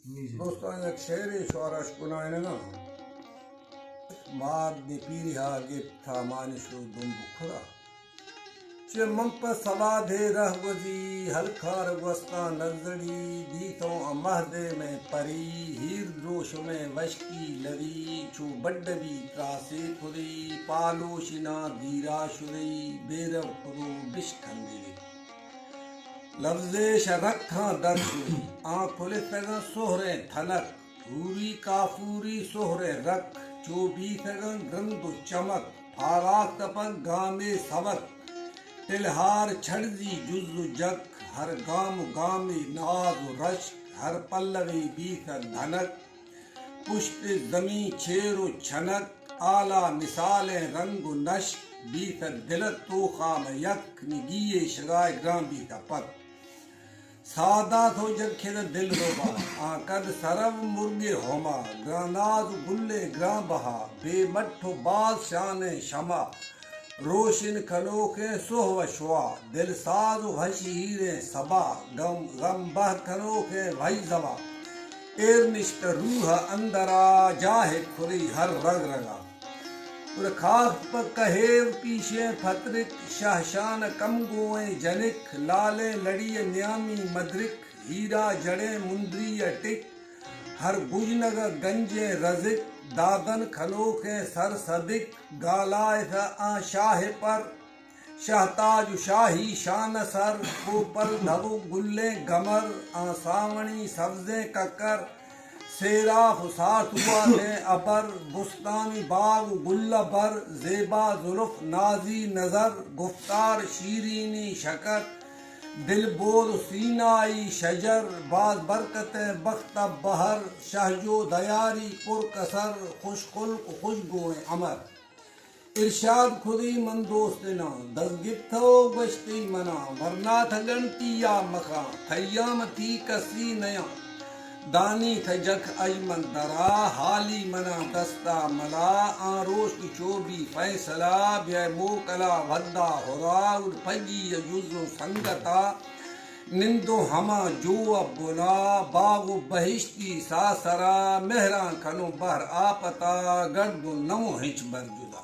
دوستان یک شعر شعراش کنایه نه مار دی پیری ها گیت تا مانشو دم بخورا چه من پر سواد رہ وزی ہلکار وسطا نظری دیتوں امہدے میں پری ہیر دروش میں وشکی لری چو بڈبی تراسے کھری پالوشنا دیرا شری بیرو کرو بشکندری لفظ رکھاں در شری آنکھولے تگن سہرے تھنک پوری کافوری سہرے رکھ چوبی تگن گرند و چمک پھاراک تپن گامے سبک تلہار چھڑزی جز و جک ہر گام گامی ناز و رشک ہر پلوی بیت دھنک پشت زمین چھیر و چھنک آلہ مثالیں رنگ و نشک بیت دلت تو خام یک نگیے شگائے گرام بیت پک سادات ہو جگ کھید دل روبا آنکد سرو مرگے ہوما گراناز گلے گران بہا بے مٹھو باز شان شما روشن کھلوکے سوہ و شوا دل ساز و حشیر صبا غم بہ کھلوکے بھائی زبا ایرنشت روح اندرا جاہ کھری ہر رگ رگا اور خاک پر کہیو پیشے پھترک شہشان کم گوئیں جنک لالے لڑی نیامی مدرک ہیرا جڑے مندری ٹک ہر گجنگ گنجے رزک دادن کھلو کے سر صدق گالائے تھا شاہ پر شہتاج شاہی شان سر اوپر دھو گلے گمر ساونی سبزے ککر سیراف ساتھ ہوا لے ابر بستانی باغ گل بر زیبا زلف نازی نظر گفتار شیرینی شکر دل بول سینائی شجر باز برکت بخت بہر شہجو دیاری پر کسر خوش خلق خوشگوئیں امر ارشاد خودی من دوستنا دزگتھو گشتی منا ورنہ تھگنتی یا مخا تھیام تھی کسی نیا دانی تھجک اجمن درا حالی منا دستا ملا آن روش کی چوبی فیصلہ بے موکلا ودہ ہراؤ پھگی یجوزو سنگتا نندو ہما جو بلا باغ و بہشتی ساسرا مہران کھنو بہر آپتا گرد و نمو ہنچ بر جدا